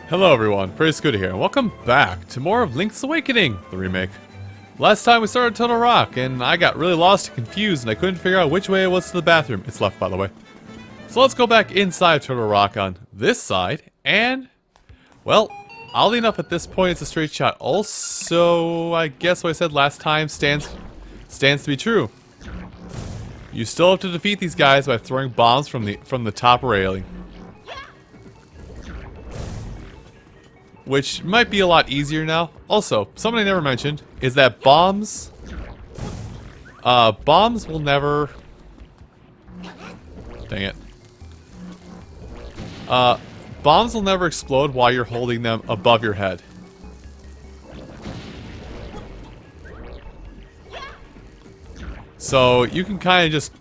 Hello everyone, Pretty Scooter here, and welcome back to more of Link's Awakening, the remake. Last time we started Turtle Rock, and I got really lost and confused, and I couldn't figure out which way it was to the bathroom. It's left, by the way. So let's go back inside Turtle Rock on this side, and, well, oddly enough at this point it's a straight shot. Also, I guess what I said last time stands to be true. You still have to defeat these guys by throwing bombs from the top railing. Which might be a lot easier now. Also, something I never mentioned is that bombs will never... Dang it. Bombs will never explode while you're holding them above your head. So you can kind of just...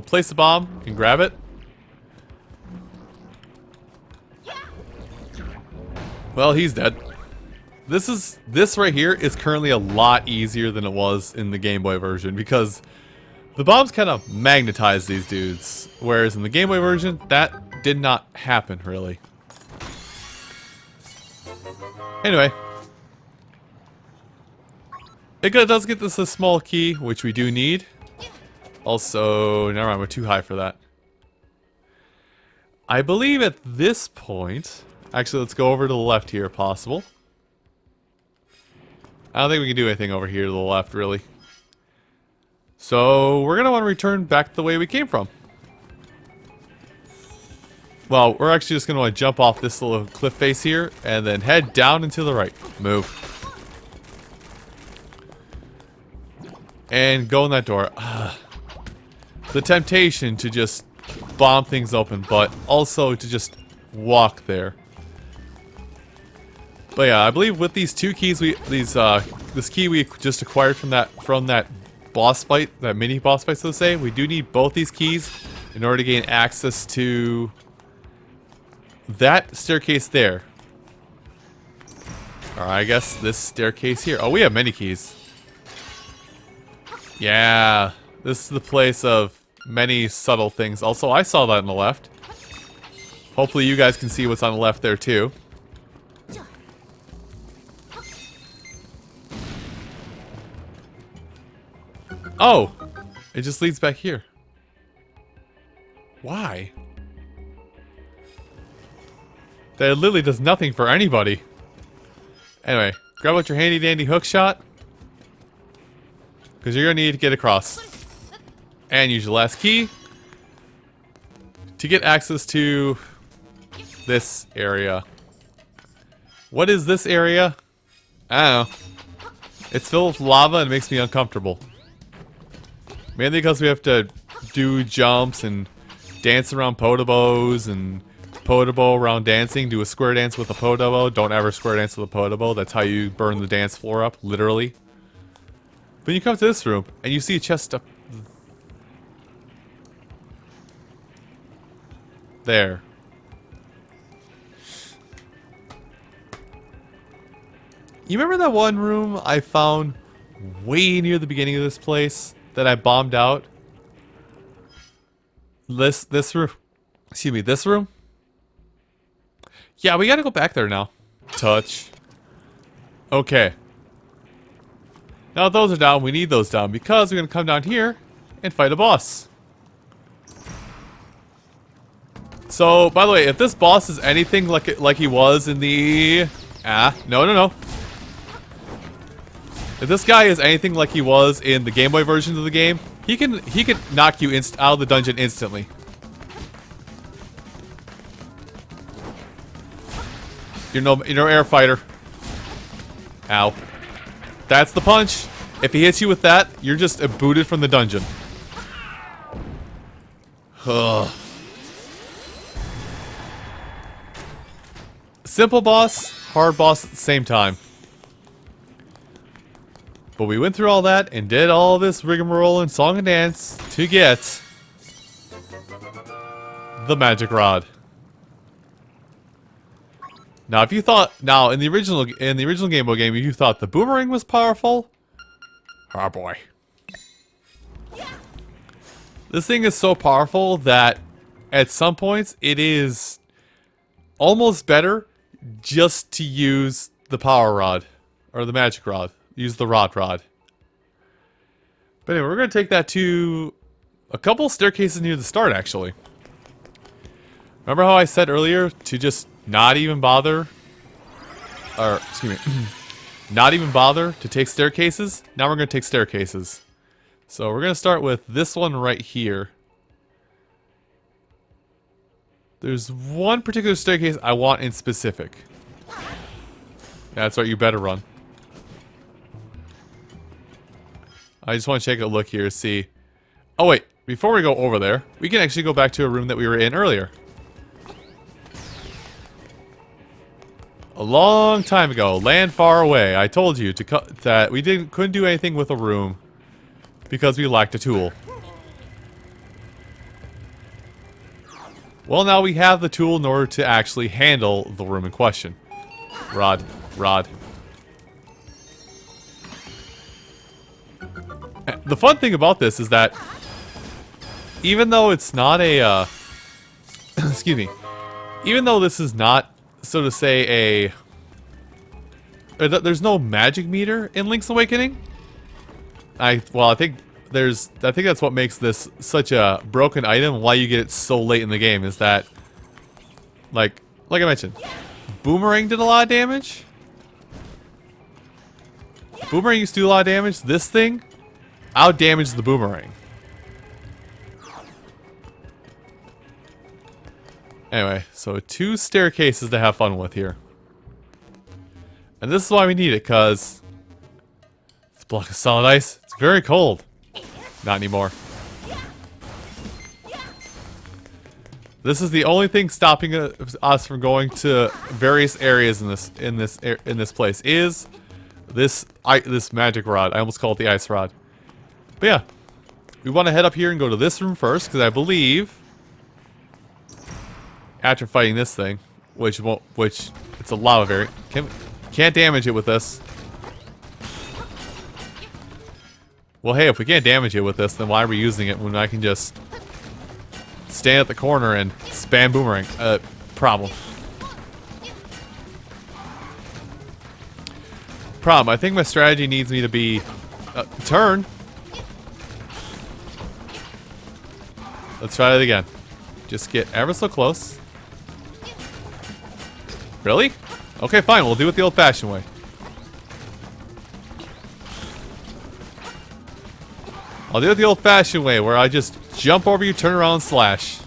place the bomb and grab it. Well, he's dead. This right here is currently a lot easier than it was in the Game Boy version because the bombs kind of magnetize these dudes, whereas in the Game Boy version, that did not happen, really. Anyway. It does get this a small key, which we do need. Also, never mind, we're too high for that. I believe at this point... Actually, let's go over to the left here, if possible. I don't think we can do anything over here to the left, really. So, we're going to want to return back the way we came from. Well, we're actually just going to want to jump off this little cliff face here, and then head down and to the right. Move. And go in that door. The temptation to just bomb things open, but also to just walk there. But yeah, I believe with these two keys, this key we just acquired from that boss fight, that mini boss fight, so to say, we do need both these keys in order to gain access to that staircase there. Or I guess this staircase here. Oh, we have many keys. Yeah, this is the place of many subtle things. Also, I saw that on the left. Hopefully you guys can see what's on the left there too. Oh! It just leads back here. Why? That literally does nothing for anybody. Anyway, grab out your handy dandy hook shot. Because you're going to need to get across. And use your last key to get access to this area. What is this area? I don't know. It's filled with lava and it makes me uncomfortable. Mainly because we have to do jumps and dance around Potobos and Podobo around dancing. Do a square dance with a Podobo. Don't ever square dance with a Podobo. That's how you burn the dance floor up, literally. But you come to this room and you see a chest up there. You remember that one room I found way near the beginning of this place? That I bombed out. This room. Excuse me, this room? Yeah, we gotta go back there now. Touch. Okay. Now those are down, we need those down because we're gonna come down here and fight a boss. So, by the way, if this boss is anything like he was in the... no. If this guy is anything like he was in the Game Boy version of the game, he can knock you out of the dungeon instantly. You're no air fighter. Ow. That's the punch. If he hits you with that, you're just booted from the dungeon. Ugh. Simple boss, hard boss at the same time. But we went through all that and did all this rigmarole and song and dance to get the magic rod. Now, if you thought in the original Game Boy game, if you thought the boomerang was powerful, oh boy. This thing is so powerful that at some points it is almost better just to use the power rod. Or the magic rod. Use the rod. But anyway, we're going to take that to a couple staircases near the start, actually. Remember how I said earlier to just not even bother? Or, excuse me. Not even bother to take staircases? Now we're going to take staircases. So we're going to start with this one right here. There's one particular staircase I want in specific. That's right, you better run. I just want to take a look here, see. Oh wait, before we go over there, we can actually go back to a room that we were in earlier. A long time ago, land far away, I told you that we couldn't do anything with a room because we lacked a tool. Well, now we have the tool in order to actually handle the room in question. Rod. The fun thing about this is that even though it's not a, excuse me, even though this is not, so to say, there's no magic meter in Link's Awakening. I think that's what makes this such a broken item. Why you get it so late in the game is that, like I mentioned, Boomerang did a lot of damage. Boomerang used to do a lot of damage. This thing out-damaged the Boomerang. Anyway, so 2 staircases to have fun with here. And this is why we need it, because this block of solid ice, it's very cold. Not anymore. This is the only thing stopping us from going to various areas in this place is this magic rod. I almost call it the ice rod. But yeah, we want to head up here and go to this room first, because I believe after fighting this thing, which it's a lava variant, can't damage it with this. Well, hey, if we can't damage it with this, then why are we using it when I can just stand at the corner and spam Boomerang? Problem. I think my strategy needs me to be turn. Let's try it again. Just get ever so close. Really? Okay, fine. We'll do it the old-fashioned way. I'll do it the old-fashioned way, where I just jump over you, turn around, and slash.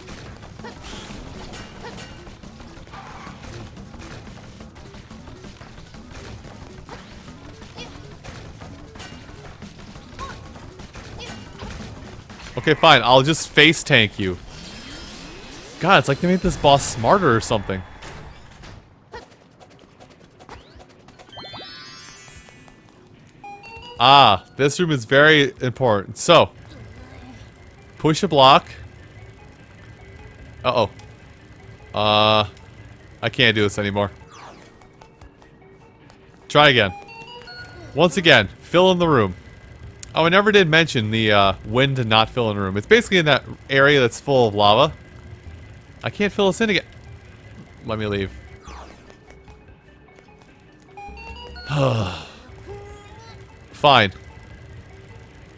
Okay, fine. I'll just face tank you. God, it's like they made this boss smarter or something. Ah, this room is very important. So, push a block. Uh-oh. I can't do this anymore. Try again. Once again, fill in the room. Oh, I never did mention the when to not fill in a room. It's basically in that area that's full of lava. I can't fill this in again. Let me leave. Fine.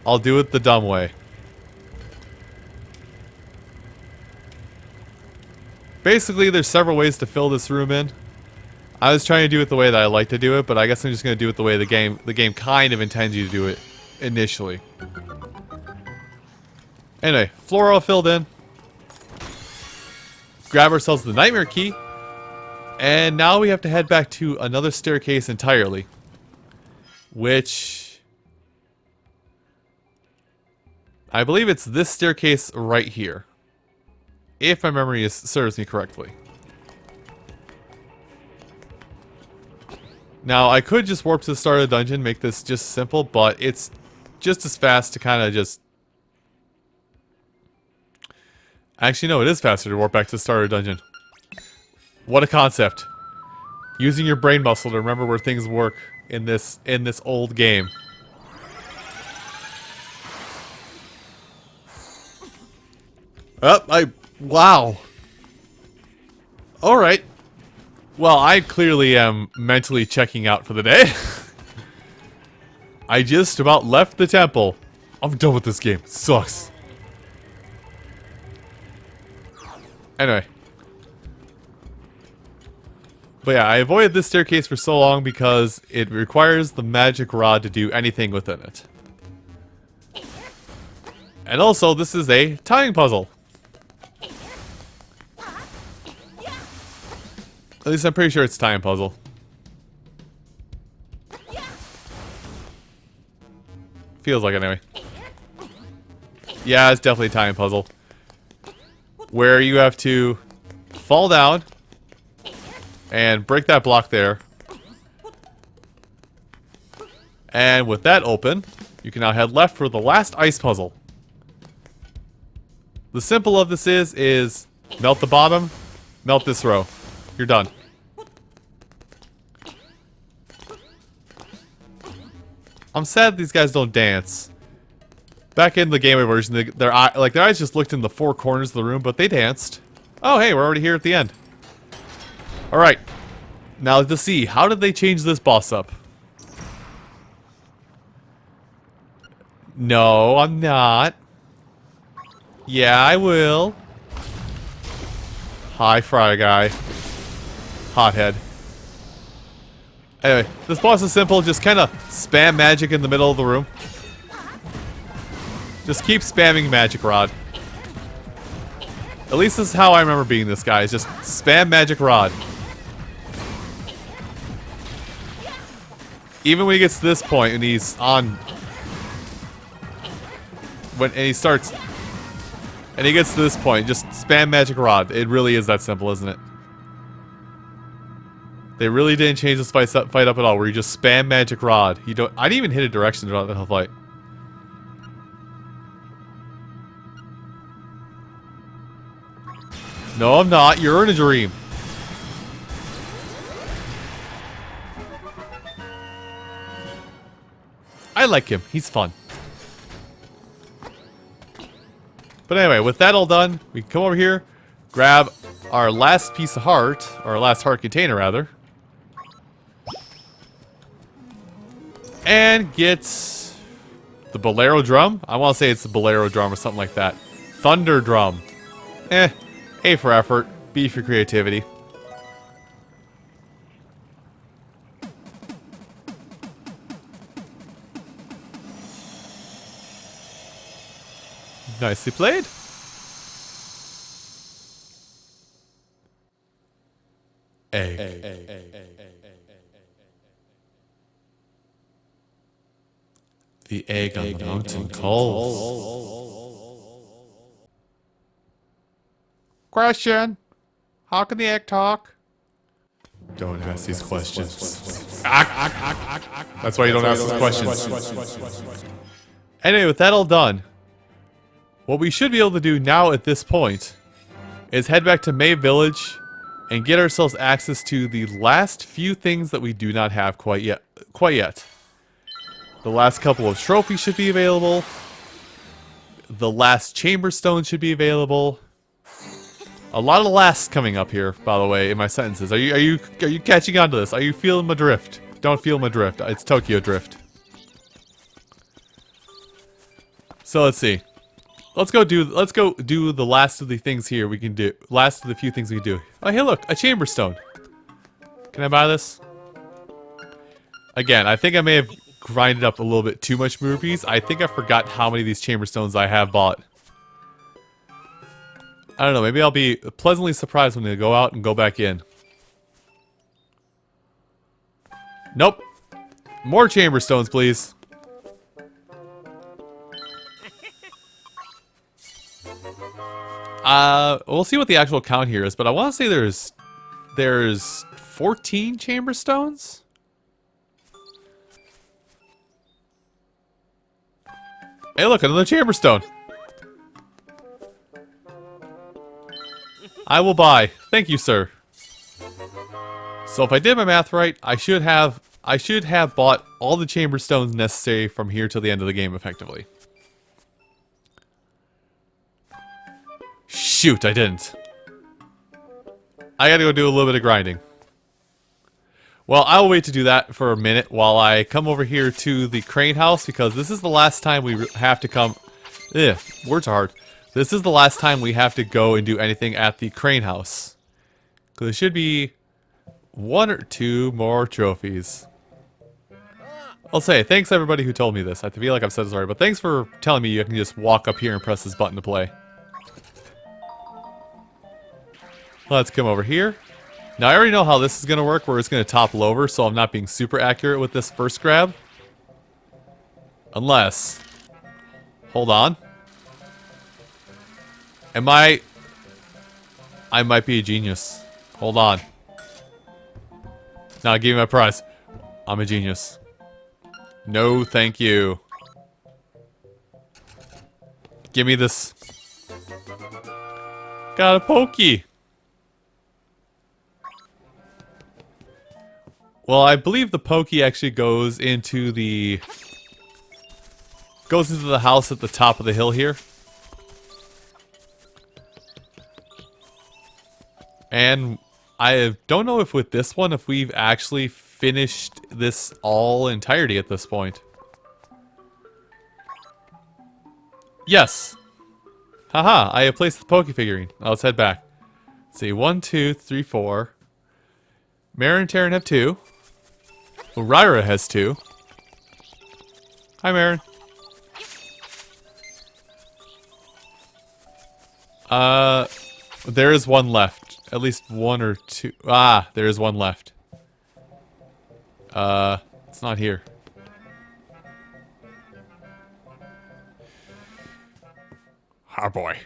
I'll do it the dumb way. Basically, there's several ways to fill this room in. I was trying to do it the way that I like to do it, but I guess I'm just going to do it the way the game kind of intends you to do it initially. Anyway, floor all filled in. Grab ourselves the nightmare key. And now we have to head back to another staircase entirely. Which I believe it's this staircase right here. If my memory serves me correctly. Now, I could just warp to the start of the dungeon, make this just simple, but it's just as fast to kind of just... Actually, no, it is faster to warp back to the start of the dungeon. What a concept. Using your brain muscle to remember where things work in this old game. Wow. Alright. Well, I clearly am mentally checking out for the day. I just about left the temple. I'm done with this game. It sucks. Anyway. But yeah, I avoided this staircase for so long because it requires the magic rod to do anything within it. And also, this is a timing puzzle. At least I'm pretty sure it's a time puzzle. Feels like it anyway. Yeah, it's definitely a time puzzle. Where you have to fall down and break that block there. And with that open, you can now head left for the last ice puzzle. The simple of this is melt the bottom, melt this row. You're done. I'm sad these guys don't dance. Back in the Game Boy version, their eyes just looked in the four corners of the room, but they danced. Oh, hey, we're already here at the end. All right, now to see how did they change this boss up? No, I'm not. Yeah, I will. Hi, Fry Guy. Hothead. Anyway, this boss is simple. Just kind of spam magic in the middle of the room. Just keep spamming magic rod. At least this is how I remember being this guy. Is just spam magic rod. Even when he gets to this point and he's on... and he starts... and he gets to this point, just spam magic rod. It really is that simple, isn't it? They really didn't change this fight up at all, where you just spam magic rod. You don't. I didn't even hit a direction throughout the whole fight. No, I'm not. You're in a dream. I like him. He's fun. But anyway, with that all done, we can come over here, grab our last piece of heart, or our last heart container, rather. And get the bolero drum. I want to say it's the bolero drum or something like that. Thunder drum. A for effort, B for creativity. Nicely played. Egg. The egg on the mountain calls. Question. How can the egg talk? Don't ask these questions. That's why you don't ask these questions. Anyway, with that all done, what we should be able to do now at this point is head back to May Village and get ourselves access to the last few things that we do not have quite yet. The last couple of trophies should be available. The last chamber stone should be available. A lot of lasts coming up here, by the way, in my sentences. Are you catching on to this? Are you feeling my drift? Don't feel my drift. It's Tokyo Drift. So let's see. Let's go do the last of the things here we can do. Last of the few things we can do. Oh, hey, look, a chamber stone. Can I buy this? Again, I think I may have grinded up a little bit too much rupees. I think I forgot how many of these chamber stones I have bought. I don't know, maybe I'll be pleasantly surprised when they go out and go back in. Nope. More chamber stones, please. We'll see what the actual count here is, but I want to say there's 14 chamber stones? Hey, look, another chamber stone. I will buy. Thank you, sir. So if I did my math right, I should have bought all the chamber stones necessary from here till the end of the game, effectively. Shoot, I didn't. I gotta go do a little bit of grinding. Well, I'll wait to do that for a minute while I come over here to the crane house, because this is the last time we have to come... Ugh, words are hard. This is the last time we have to go and do anything at the crane house. Because there should be 1 or 2 more trophies. I'll say, thanks everybody who told me this. I feel like I've said this already, but thanks for telling me you can just walk up here and press this button to play. Let's come over here. Now, I already know how this is going to work, where it's going to topple over, so I'm not being super accurate with this first grab. Unless... Hold on. I might be a genius. Hold on. Now, give me my prize. I'm a genius. No, thank you. Give me this. Got a pokey. Well, I believe the pokey actually goes into the house at the top of the hill here. And I don't know if with this one, if we've actually finished this all entirety at this point. Yes. Haha, I have placed the Poke figurine. Now let's head back. Let's see, 1, 2, 3, 4. Marin and Terran have 2. Ryra has 2. Hi, Marin. There is 1 left. At least 1 or 2. Ah, there is 1 left. It's not here. Oh boy.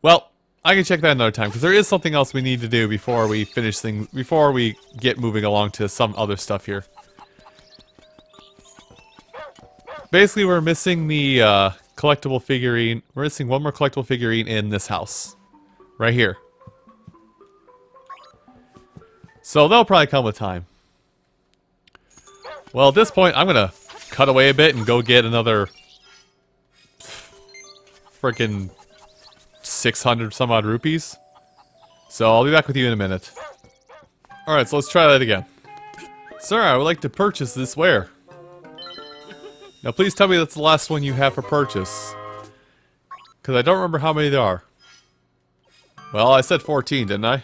Well, I can check that another time, because there is something else we need to do before we finish things, before we get moving along to some other stuff here. Basically, we're missing the collectible figurine. We're missing 1 more collectible figurine in this house. Right here. So that'll probably come with time. Well, at this point, I'm gonna cut away a bit and go get another freaking 600 some odd rupees. So I'll be back with you in a minute. Alright, so let's try that again. Sir, I would like to purchase this ware. Now please tell me that's the last one you have for purchase. Because I don't remember how many there are. Well, I said 14, didn't I?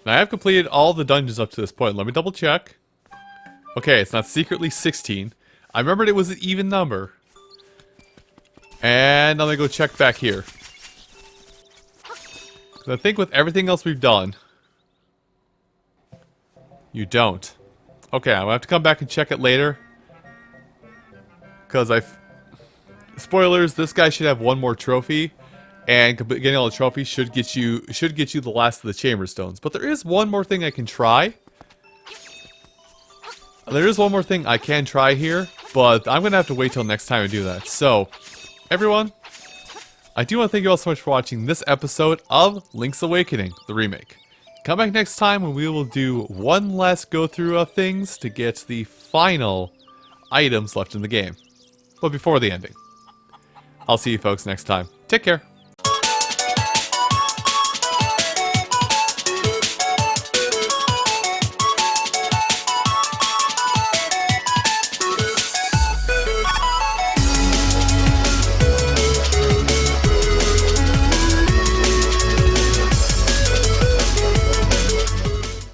Now, I have completed all the dungeons up to this point. Let me double check. Okay, it's not secretly 16. I remembered it was an even number. And I'm going to go check back here. Because I think with everything else we've done... You don't. Okay, I'm going to have to come back and check it later. Because Spoilers, this guy should have 1 more trophy. And getting all the trophies should get you the last of the chamber stones. But there is 1 more thing I can try. There is 1 more thing I can try here, but I'm gonna have to wait till next time to do that. So, everyone, I do want to thank you all so much for watching this episode of Link's Awakening, the remake. Come back next time when we will do 1 last go through of things to get the final items left in the game. But before the ending. I'll see you folks next time. Take care.